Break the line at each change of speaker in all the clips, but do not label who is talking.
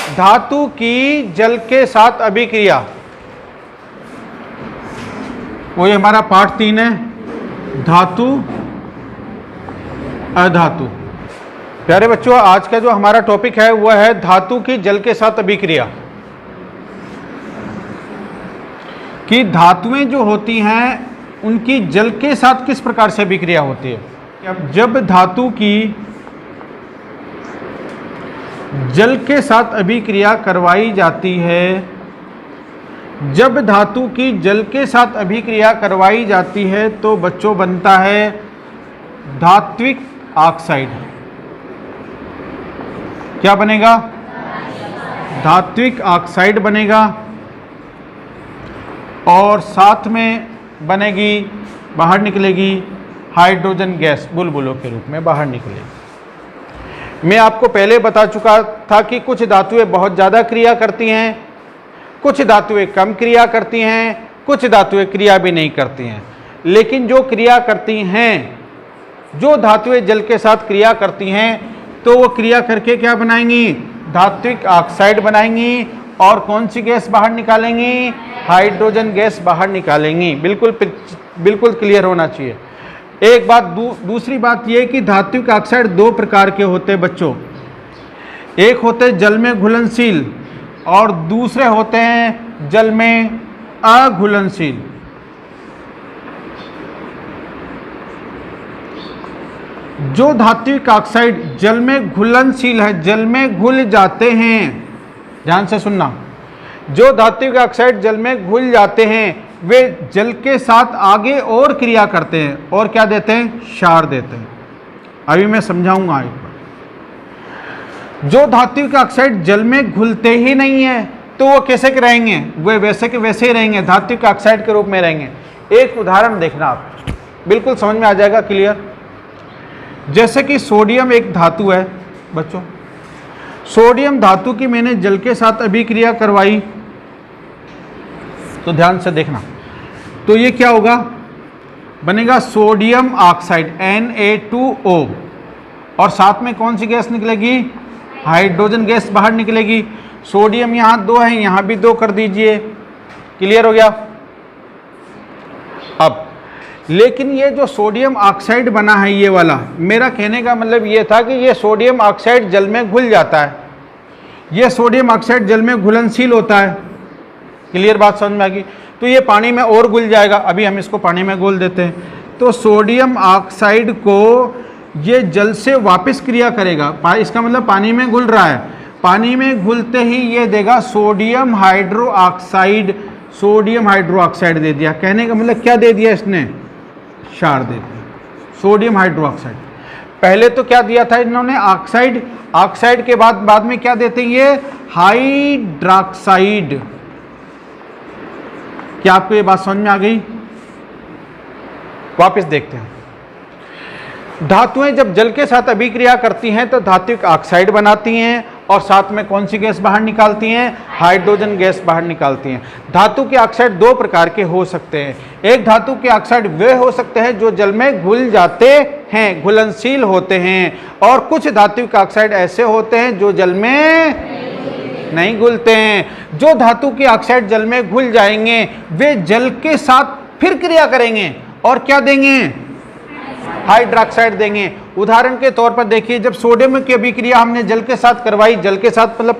धातु की जल के साथ अभिक्रिया, वो ये हमारा पाठ 3 है, धातु अधातु। प्यारे बच्चों, आज का जो हमारा टॉपिक है वह है धातु की जल के साथ अभिक्रिया। कि धातुएं जो होती हैं उनकी जल के साथ किस प्रकार से अभिक्रिया होती है। अब जब धातु की जल के साथ अभिक्रिया करवाई जाती है, जब धातु की जल के साथ अभिक्रिया करवाई जाती है तो बच्चों बनता है धात्विक ऑक्साइड। क्या बनेगा? धात्विक ऑक्साइड बनेगा। और साथ में बनेगी, बाहर निकलेगी हाइड्रोजन गैस, बुलबुलों के रूप में बाहर निकलेगी। मैं आपको पहले बता चुका था कि कुछ धातुएं बहुत ज़्यादा क्रिया करती हैं, कुछ धातुएं कम क्रिया करती हैं, कुछ धातुएं क्रिया भी नहीं करती हैं। लेकिन जो क्रिया करती हैं, जो धातुएं जल के साथ क्रिया करती हैं, तो वो क्रिया करके क्या बनाएंगी? धात्विक ऑक्साइड बनाएंगी। और कौन सी गैस बाहर निकालेंगी? हाइड्रोजन गैस बाहर निकालेंगी। बिल्कुल क्लियर होना चाहिए। एक बात, दूसरी बात यह कि धात्विक ऑक्साइड 2 प्रकार के होते हैं बच्चों। एक होते हैं जल में घुलनशील और दूसरे होते हैं जल में अघुलनशील। जो धात्विक ऑक्साइड जल में घुलनशील है, जल में घुल जाते हैं, ध्यान से सुनना, जो धात्विक ऑक्साइड जल में घुल जाते हैं वे जल के साथ आगे और क्रिया करते हैं और क्या देते हैं? क्षार देते हैं। अभी मैं समझाऊंगा एक बार। जो धात्विक ऑक्साइड जल में घुलते ही नहीं है तो वो कैसे रहेंगे? वे वैसे के वैसे ही रहेंगे, धात्विक ऑक्साइड के रूप में रहेंगे। एक उदाहरण देखना आप, बिल्कुल समझ में आ जाएगा क्लियर। जैसे कि सोडियम एक धातु है बच्चों, सोडियम धातु की मैंने जल के साथ अभिक्रिया करवाई, तो ध्यान से देखना, तो ये क्या होगा? बनेगा सोडियम ऑक्साइड Na2O, और साथ में कौन सी गैस निकलेगी? हाइड्रोजन गैस बाहर निकलेगी। सोडियम यहाँ 2 है, यहाँ भी 2 कर दीजिए। क्लियर हो गया? अब लेकिन ये जो सोडियम ऑक्साइड बना है, ये वाला, मेरा कहने का मतलब ये था कि ये सोडियम ऑक्साइड जल में घुल जाता है, ये सोडियम ऑक्साइड जल में घुलनशील होता है। क्लियर बात समझ में आ गई? तो ये पानी में और घुल जाएगा। अभी हम इसको पानी में घोल देते हैं, तो सोडियम ऑक्साइड को ये जल से वापस क्रिया करेगा। इसका मतलब पानी में घुल रहा है, पानी में घुलते ही ये देगा sodium hydroxide. Sodium hydroxide दे दिया। कहने का मतलब क्या दे दिया इसने? क्षार दे दिया, सोडियम हाइड्रो ऑक्साइड। पहले तो क्या दिया था इन्होंने? ऑक्साइड। ऑक्साइड के बाद में क्या देते हैं ये? हाइड्रोक्साइड। क्या आपको ये बात समझ में आ गई? वापस देखते हैं। धातुएं जब जल के साथ अभिक्रिया करती हैं तो धात्विक ऑक्साइड बनाती हैं और साथ में कौन सी गैस बाहर निकालती हैं? हाइड्रोजन गैस बाहर निकालती हैं। धातु के ऑक्साइड 2 प्रकार के हो सकते हैं। एक धातु के ऑक्साइड वे हो सकते हैं जो जल में घुल जाते हैं, घुलनशील होते हैं, और कुछ धात्विक ऑक्साइड ऐसे होते हैं जो जल में नहीं घुलते हैं। जो धातु के ऑक्साइड जल में घुल जाएंगे वे जल के साथ फिर क्रिया करेंगे और क्या देंगे? हाइड्रोक्साइड देंगे। उदाहरण के तौर पर देखिए, जब सोडियम की अभिक्रिया हमने जल के साथ करवाई, जल के साथ मतलब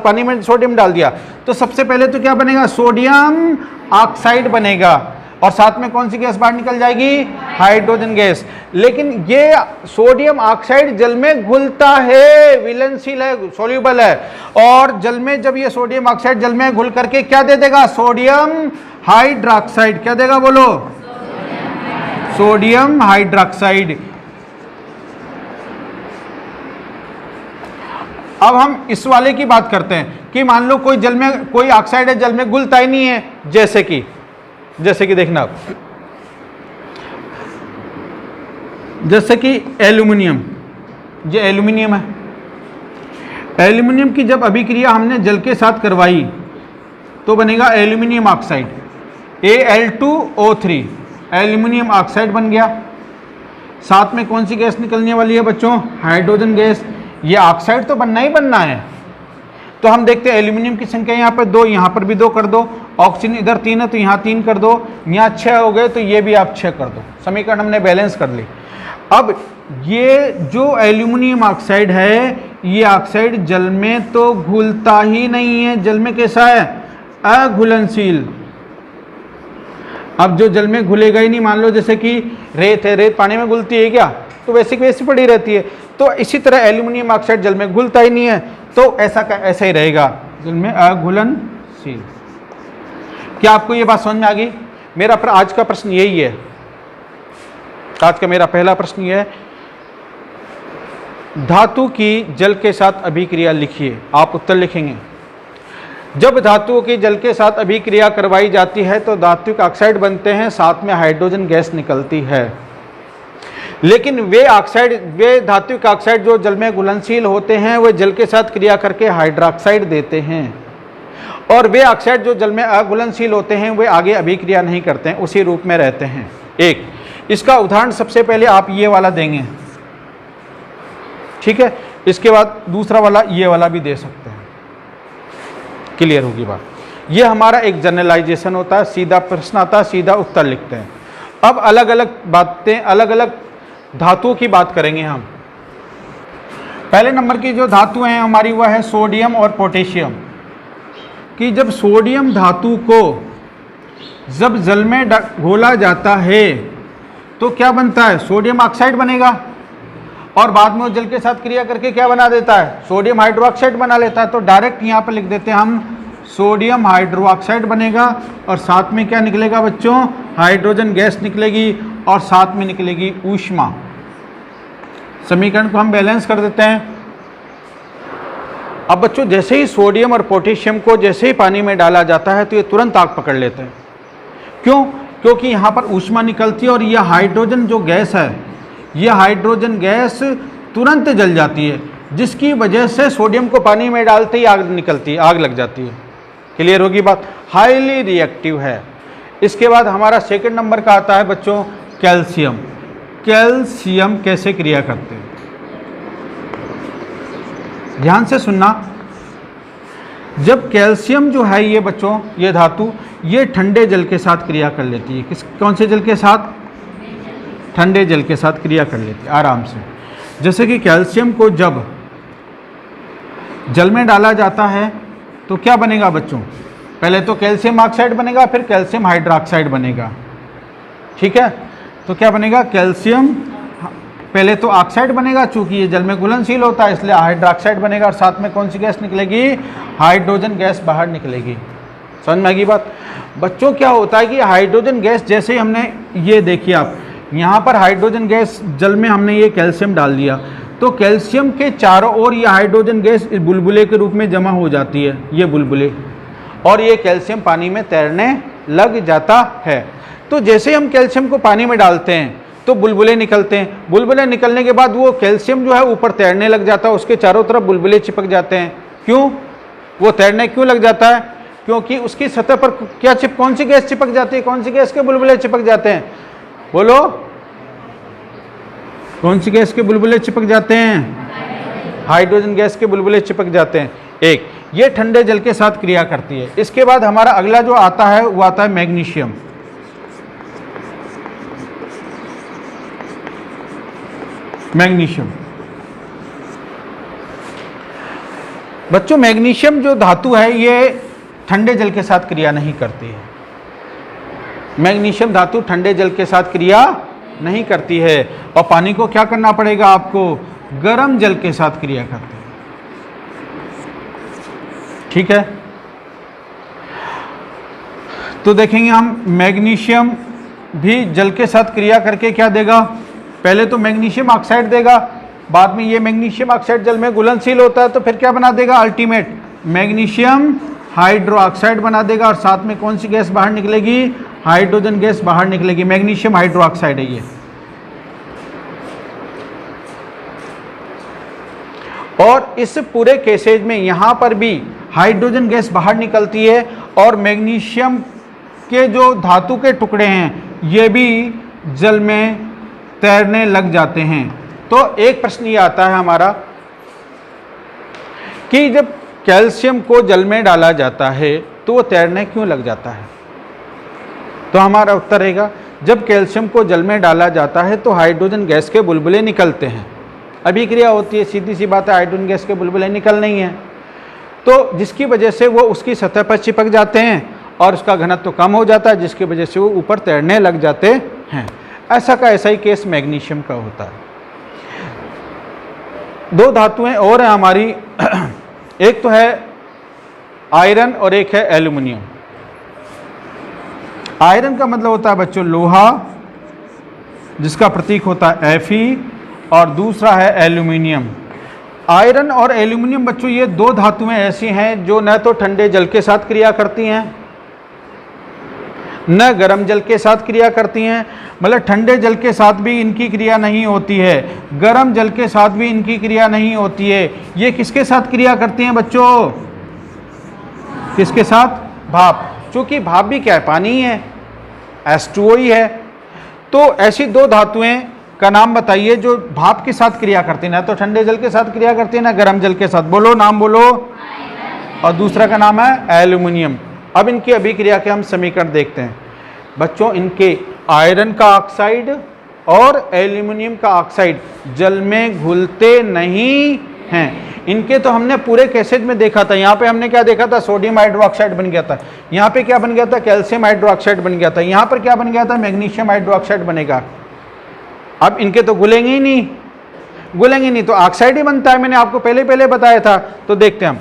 पानी में सोडियम डाल दिया, तो सबसे पहले तो क्या बनेगा? सोडियम ऑक्साइड बनेगा, और साथ में कौन सी गैस बाहर निकल जाएगी? Hydrogen gas. लेकिन ये सोडियम ऑक्साइड जल में घुलता है, विलयनशील है, सोल्यूबल है, और जल में जब ये सोडियम ऑक्साइड जल में घुल करके क्या दे देगा? Sodium hydroxide. क्या देगा बोलो? Sodium hydroxide. अब हम इस वाले की बात करते हैं कि मान लो कोई जल में, कोई ऑक्साइड है जल में घुलता ही नहीं है, जैसे कि देखना आप, जैसे कि एल्यूमिनियम। ये एल्यूमिनियम है, एल्यूमिनियम की जब अभिक्रिया हमने जल के साथ करवाई तो बनेगा aluminium oxide, Al2O3, aluminium oxide बन गया। साथ में कौन सी गैस निकलने वाली है बच्चों? Hydrogen gas. ये ऑक्साइड तो बनना ही बनना है, तो तो हम देखते हैं एल्यूमिनियम की संख्या यहाँ पर 2, यहाँ पर भी 2 कर दो, ऑक्सीजन इधर 3 है तो यहाँ 3 कर दो, यहाँ 6 हो गए तो ये भी आप 6 कर दो। समीकरण हमने बैलेंस कर ली। अब ये जो एल्यूमिनियम ऑक्साइड है, ये ऑक्साइड जल में तो घुलता ही नहीं है, जल में कैसा है, अघुलनशील। अब जो जल में घुलेगा ही नहीं, मान लो जैसे कि रेत है, रेत पानी में घुलती है क्या, तो वैसे की वैसी पड़ी रहती है। तो इसी तरह एल्यूमिनियम ऑक्साइड जल में घुलता ही नहीं है, तो ऐसा का ऐसा ही रहेगा, जल में अघुलनशील। क्या आपको ये बात समझ में आ गई? मेरा आज का प्रश्न यही है, आज का मेरा पहला प्रश्न ये है, धातु की जल के साथ अभिक्रिया लिखिए। आप उत्तर लिखेंगे। जब धातुओं की जल के साथ अभिक्रिया करवाई जाती है तो धात्विक ऑक्साइड बनते हैं, साथ में हाइड्रोजन गैस निकलती है। लेकिन वे धात्विक ऑक्साइड जो जल में घुलनशील होते हैं, वे जल के साथ क्रिया करके हाइड्रोक्साइड देते हैं, और वे ऑक्साइड जो जल में अघुलनशील होते हैं, वे आगे अभिक्रिया नहीं करते हैं, उसी रूप में रहते हैं। एक इसका उदाहरण सबसे पहले आप ये वाला देंगे, ठीक है, इसके बाद दूसरा वाला ये वाला भी दे सकते हैं। क्लियर होगी बात? ये हमारा एक जनरलाइजेशन होता है, सीधा प्रश्न आता है, सीधा उत्तर लिखते हैं। अब अलग अलग बातें, अलग अलग धातुओं की बात करेंगे हम। पहले नंबर की जो धातु हैं हमारी वह है सोडियम और पोटेशियम। कि जब सोडियम धातु को जब जल में घोला जाता है तो क्या बनता है, सोडियम ऑक्साइड बनेगा, और बाद में वो जल के साथ क्रिया करके क्या बना देता है, सोडियम हाइड्रोक्साइड बना लेता है। तो डायरेक्ट यहाँ पर लिख देते हैं हम, सोडियम हाइड्रोक्साइड बनेगा, और साथ में क्या निकलेगा बच्चों, हाइड्रोजन गैस निकलेगी, और साथ में निकलेगी ऊष्मा। समीकरण को हम बैलेंस कर देते हैं। अब बच्चों जैसे ही सोडियम और पोटेशियम को जैसे ही पानी में डाला जाता है तो ये तुरंत आग पकड़ लेते हैं। क्यों? क्योंकि यहाँ पर ऊष्मा निकलती है, और यह हाइड्रोजन जो गैस है, यह हाइड्रोजन गैस तुरंत जल जाती है, जिसकी वजह से सोडियम को पानी में डालते ही आग निकलती है, आग लग जाती है। क्लियर होगी बात? हाईली रिएक्टिव है। इसके बाद हमारा सेकंड नंबर का आता है बच्चों कैल्शियम। कैल्शियम कैसे क्रिया करते हैं, ध्यान से सुनना। जब कैल्शियम जो है ये बच्चों, ये धातु, ये ठंडे जल के साथ क्रिया कर लेती है। कौन से जल के साथ? ठंडे जल के साथ क्रिया कर लेती है आराम से। जैसे कि कैल्शियम को जब जल में डाला जाता है तो क्या बनेगा बच्चों, पहले तो कैल्शियम ऑक्साइड बनेगा, फिर कैल्शियम हाइड्रोक्साइड बनेगा, ठीक है। तो क्या बनेगा, कैल्शियम पहले तो ऑक्साइड बनेगा, चूंकि ये जल में घुलनशील होता है इसलिए हाइड्रोक्साइड बनेगा, और साथ में कौन सी गैस निकलेगी, हाइड्रोजन गैस बाहर निकलेगी। समझ में आ गई बात? बच्चों क्या होता है कि हाइड्रोजन गैस, जैसे ही हमने ये देखिए आप यहाँ पर हाइड्रोजन गैस जल में हमने ये कैल्शियम डाल दिया, तो कैल्शियम के चारों ओर ये हाइड्रोजन गैस बुलबुले के रूप में जमा हो जाती है, ये बुलबुले, और ये कैल्शियम पानी में तैरने लग जाता है। तो जैसे हम कैल्शियम को पानी में डालते हैं तो बुलबुले निकलते हैं, बुलबुले निकलने के बाद वो कैल्शियम जो है ऊपर तैरने लग जाता है, उसके चारों तरफ बुलबुले चिपक जाते हैं। क्यों वो तैरने क्यों लग जाता है? क्योंकि उसकी सतह पर क्या कौन सी गैस चिपक जाती है, कौन सी गैस के बुलबुले चिपक जाते हैं, बोलो कौन सी गैस के बुलबुले चिपक जाते हैं? हाइड्रोजन गैस के बुलबुले चिपक जाते हैं। एक ये ठंडे जल के साथ क्रिया करती है। इसके बाद हमारा अगला जो आता है वो आता है मैग्नीशियम। मैग्नीशियम बच्चों, मैग्नीशियम जो धातु है ये ठंडे जल के साथ क्रिया नहीं करती है। मैग्नीशियम धातु ठंडे जल के साथ क्रिया नहीं करती है, और पानी को क्या करना पड़ेगा आपको, गर्म जल के साथ क्रिया करती है, ठीक है। तो देखेंगे हम मैग्नीशियम भी जल के साथ क्रिया करके क्या देगा, पहले तो मैग्नीशियम ऑक्साइड देगा, बाद में ये मैग्नीशियम ऑक्साइड जल में घुलनशील होता है तो फिर क्या बना देगा, अल्टीमेट मैग्नीशियम हाइड्रोक्साइड बना देगा, और साथ में कौन सी गैस बाहर निकलेगी, हाइड्रोजन गैस बाहर निकलेगी। मैग्नीशियम हाइड्रोक्साइड है ये। और इस पूरे केसेज में यहाँ पर भी हाइड्रोजन गैस बाहर निकलती है, और मैग्नीशियम के जो धातु के टुकड़े हैं ये भी जल में तैरने लग जाते हैं। तो एक प्रश्न ये आता है हमारा कि जब कैल्शियम को जल में डाला जाता है तो वो तैरने क्यों लग जाता है? तो हमारा उत्तर रहेगा, जब कैल्शियम को जल में डाला जाता है तो हाइड्रोजन गैस के बुलबुले निकलते हैं, अभिक्रिया होती है, सीधी सी बात है, हाइड्रोजन गैस के बुलबुले निकल नहीं है, तो जिसकी वजह से वो उसकी सतह पर चिपक जाते हैं और उसका घनत्व कम हो जाता है, जिसकी वजह से वो ऊपर तैरने लग जाते हैं। ऐसा का ऐसा ही केस मैग्नीशियम का होता है। दो धातुएं और हैं हमारी, एक तो है आयरन और एक है एल्यूमिनियम। आयरन का मतलब होता है बच्चों लोहा, जिसका प्रतीक होता है Fe, और दूसरा है एल्यूमिनियम। आयरन और एल्यूमिनियम बच्चों ये दो धातुएं ऐसी हैं जो न तो ठंडे जल के साथ क्रिया करती हैं न गर्म जल के साथ क्रिया करती हैं, मतलब ठंडे जल के साथ भी इनकी क्रिया नहीं होती है, गर्म जल के साथ भी इनकी क्रिया नहीं होती है। ये किसके साथ क्रिया करती हैं बच्चों? किसके साथ? भाप। चूंकि भाप भी क्या है? पानी ही है, H2O ही है। तो ऐसी दो धातुएं का नाम बताइए जो भाप के साथ क्रिया करती है, ना तो ठंडे जल के साथ क्रिया करती है ना गर्म जल के साथ। बोलो, नाम बोलो। और दूसरा का नाम है एल्यूमिनियम। अब इनकी अभिक्रिया के हम समीकरण देखते हैं बच्चों। इनके आयरन का ऑक्साइड और एल्यूमिनियम का ऑक्साइड जल में घुलते नहीं हैं। इनके तो हमने पूरे केसेज में देखा था। यहाँ पे हमने क्या देखा था? सोडियम हाइड्रोक्साइड बन गया था। यहाँ पे क्या बन गया था? कैल्शियम हाइड्रोक्साइड बन गया था। यहाँ पर क्या बन गया था? मैग्नीशियम हाइड्रोक्साइड बनेगा। अब इनके तो घुलेंगे ही नहीं, तो ऑक्साइड ही बनता है। मैंने आपको पहले बताया था। तो देखते हैं हम,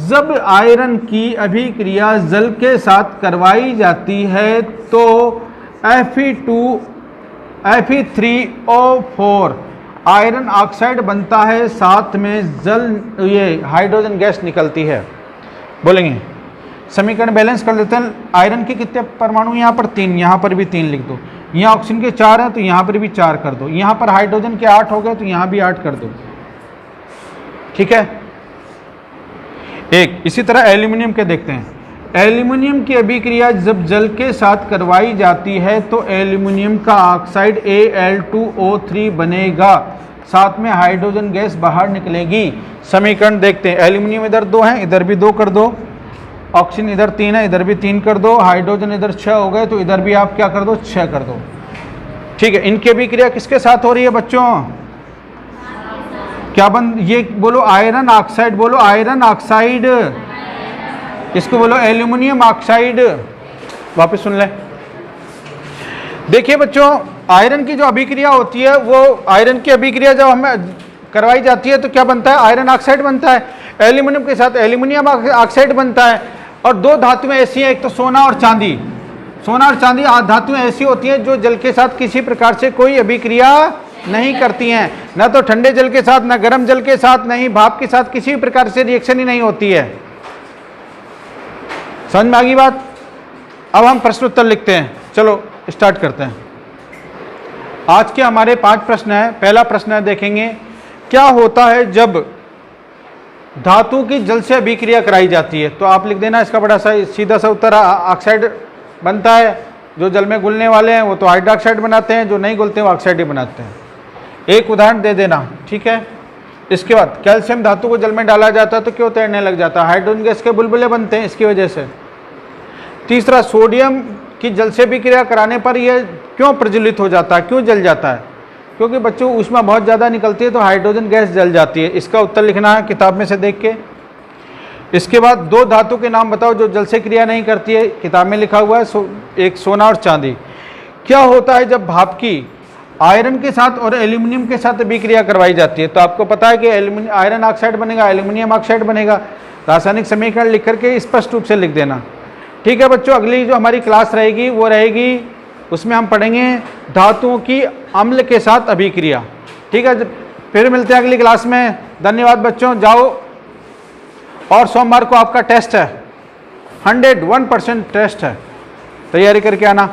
जब आयरन की अभिक्रिया जल के साथ करवाई जाती है तो Fe3O4 आयरन ऑक्साइड बनता है, साथ में ये हाइड्रोजन गैस निकलती है। बोलेंगे समीकरण बैलेंस कर लेते हैं। आयरन के कितने परमाणु? यहाँ पर 3, यहाँ पर भी 3 लिख दो। यहाँ ऑक्सीजन के 4 हैं तो यहाँ पर भी 4 कर दो। यहाँ पर हाइड्रोजन के 8 हो गए तो यहाँ भी 8 कर दो। ठीक है। एक इसी तरह एल्यूमिनियम के देखते हैं। एल्यूमिनियम की अभिक्रिया जब जल के साथ करवाई जाती है तो एल्यूमिनियम का ऑक्साइड Al2O3 बनेगा, साथ में हाइड्रोजन गैस बाहर निकलेगी। समीकरण देखते हैं। एल्यूमिनियम इधर 2 हैं, इधर भी 2 कर दो। ऑक्सीजन इधर 3 है, इधर भी 3 कर दो। हाइड्रोजन इधर 6 हो गए तो इधर भी आप क्या कर दो? 6 कर दो। ठीक है। इनकी अभिक्रिया किसके साथ हो रही है बच्चों? क्या ये बोलो आयरन ऑक्साइड, बोलो आयरन ऑक्साइड। इसको बोलो एल्यूमिनियम ऑक्साइड। वापस सुन ले। देखिए बच्चों, आयरन की जो अभिक्रिया होती है, वो आयरन की अभिक्रिया जब हमें करवाई जाती है तो क्या बनता है? आयरन ऑक्साइड बनता है। एल्यूमिनियम के साथ एल्यूमिनियम ऑक्साइड बनता है। और दो धातुएं ऐसी हैं, एक तो सोना और चांदी। सोना और चांदी धातुएं ऐसी होती हैं जो जल के साथ किसी प्रकार से कोई अभिक्रिया नहीं करती हैं, न तो ठंडे जल के साथ, न गर्म जल के साथ, न ही भाप के साथ किसी भी प्रकार से रिएक्शन ही नहीं होती है। समझ में आ गई बात? अब हम प्रश्न उत्तर लिखते हैं। चलो स्टार्ट करते हैं। आज के हमारे 5 प्रश्न हैं। पहला प्रश्न है, देखेंगे क्या होता है जब धातु की जल से अभिक्रिया कराई जाती है। तो आप लिख देना इसका बड़ा सा सीधा सा उत्तर, ऑक्साइड बनता है। जो जल में घुलने वाले हैं वो तो हाइड्रोक्साइड बनाते हैं, जो नहीं घुलते वो ऑक्साइड ही बनाते हैं। एक उदाहरण दे देना, ठीक है। इसके बाद कैल्शियम धातु को जल में डाला जाता है तो क्यों तैरने लग जाता है? हाइड्रोजन गैस के बुलबुले बनते हैं इसकी वजह से। तीसरा, सोडियम की जल से अभिक्रिया कराने पर यह क्यों प्रज्वलित हो जाता है, क्यों जल जाता है? क्योंकि बच्चों ऊष्मा बहुत ज़्यादा निकलती है तो हाइड्रोजन गैस जल जाती है। इसका उत्तर लिखना है किताब में से देख के। इसके बाद 2 धातु के नाम बताओ जो जल से क्रिया नहीं करती है। किताब में लिखा हुआ है, एक सोना और चांदी। क्या होता है जब भाप की आयरन के साथ और एल्यूमिनियम के साथ अभिक्रिया करवाई जाती है? तो आपको पता है कि आयरन ऑक्साइड बनेगा, एल्यूमिनियम ऑक्साइड बनेगा। रासायनिक समीकरण लिख करके स्पष्ट रूप से लिख देना। ठीक है बच्चों, अगली जो हमारी क्लास रहेगी वो रहेगी, उसमें हम पढ़ेंगे धातुओं की अम्ल के साथ अभिक्रिया। ठीक है, फिर मिलते हैं अगली क्लास में। धन्यवाद बच्चों, जाओ। और सोमवार को आपका टेस्ट है, 101% टेस्ट है, तैयारी करके आना।